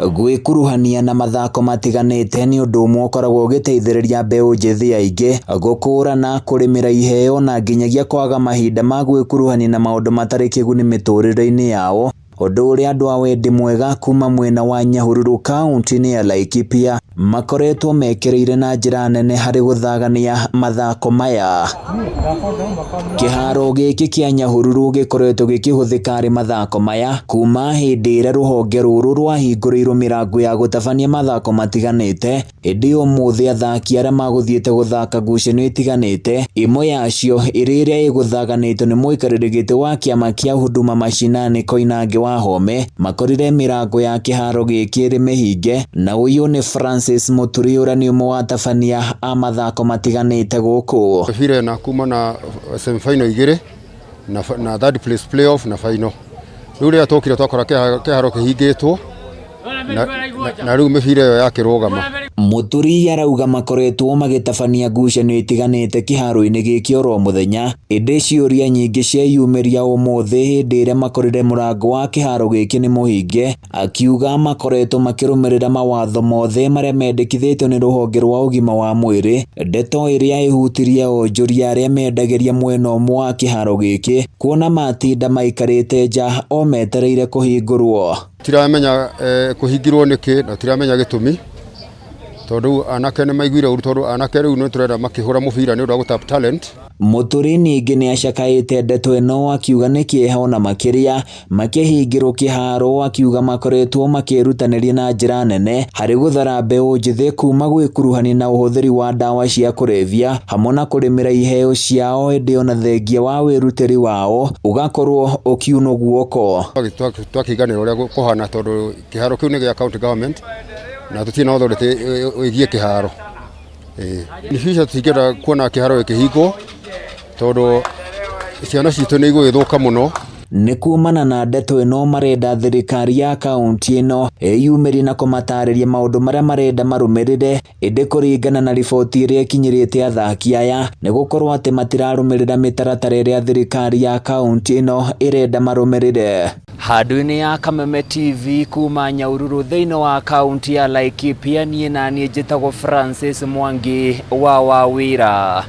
gwikuruhania na mathako matiganite ni undu umwe ukoragwo ugiteithĩrĩria mbeũ njĩthĩ aingĩ gũkũrana kũrĩmĩra iheo na nginyagia kwaga mahinda ma gwikuruhania na maũndũ matarĩ kĩguni mĩtũrĩre-inĩ yao, ũndũ ũrĩa andũ a wendi mwega kuma mwena wa Nyahururu kaunti-inĩ ya Laikipia makoretwo mekĩrĩire na njĩra nene harĩ gũthagania mathako maya. Kĩharo gĩkĩ kĩa Nyahururu gĩkoretwo gĩkĩhũthĩka harĩ mathako maya kuma hĩndĩ ĩrĩa rũhonge rũrũ rwahingũrĩirwo mĩrango ya gũtabania mathako matiganĩte. Hĩndĩ ũmũthĩ athaki arĩa magũthiĩte gũthaka ngucanio itiganĩte, imwe yacio ĩrĩa ĩgũthaganĩtwo nĩ mũikarĩri gĩtĩ wa kĩama kĩa Huduma Mashinani Koinange Wahome, makorire mĩrango ya kĩharo gĩkĩ ĩrĩ mĩhinge, na ũyũ nĩ Francis Muturi ũrĩa nĩ ũmwe wa atabania a mathako matiganĩte gũkũ. Vile na kuma na semi-final igĩrĩ na third place playoff na final. Rĩu rĩrĩa tokire twakora kĩharo kĩhingĩtwo na rĩu mĩbira ĩyo yakĩrũgama. Muturi arauga makoretwo magĩtabania ngucanio itiganĩte kĩharo-inĩ gĩkĩ oro mũthenya, ĩndĩ ciũria nyingĩ cieyumĩria ũmũthĩ hĩndĩ ĩrĩa makorire mũrango wa kĩharo gĩkĩ nĩ mũhinge, akiuga makoretwo makĩrũmĩrĩra mawatho mothe marĩa mendekithĩtio nĩ rũhonge rwa ũgima wa mwĩrĩ. Ndeto ĩrĩa ĩhutirie onjoria arĩa mendagĩria mwena ũmwe wa kĩharo gĩkĩ, kuona matinda maikarĩte nja o metereire kũhingũrwo. Tiramenya kũhingĩrwo nĩkĩ na tiramenya gĩtũmi, tondũ anake nĩ maiguire ũru, tondũ anake rĩu nĩ tũrenda makĩhũra mũbira nĩ ũndũ wa gũtap talent. Muturi ningĩ nĩ acakaĩte ndeto ĩno akiuga nĩ kĩeha na makĩria makĩhingĩrwo kĩharo, akiuga makoretwo makĩrutanĩria na njĩra nene harĩ gũthara mbeũ njĩthĩ kuma gwĩkuruhania na ũhũthĩri wa ndawa cia kũrebia hamwe na kũrĩmĩra iheo ciao, ĩndĩ ona thengia wa wĩrutĩri wao ũgakorwo ũkiunwo guoko. Twakĩiganĩra ũrĩa kũhana, tondũ kĩharo kĩu nĩ gĩa county government na tũtirĩ na authority ĩgiĩ kĩharo. Nĩ bica tũtingĩenda kuona kĩharo gĩkĩhingwo, tondũ ciana citũ nĩ igũgĩthũka mũno. Nĩ kumana na ndeto ĩno marenda thirikari ya kaunti ĩno ĩyumĩrie na kũmatarĩria maũndũ marĩa marenda marũmĩrĩre, ĩndĩ kũringana na riboti ĩrĩa ĩkinyĩrĩte athaki aya nĩ gũkorwo atĩ matirarũmĩrĩra mĩtaratara ĩrĩa thirikari ya kaunti ĩno ĩrenda marũmĩrĩre. Handũ-inĩ ya Kameme TV kuma Nyahururu thĩinĩ wa kaunti ya Laikipia, niĩ njĩtagwo Francis Mwangi wa Wawira.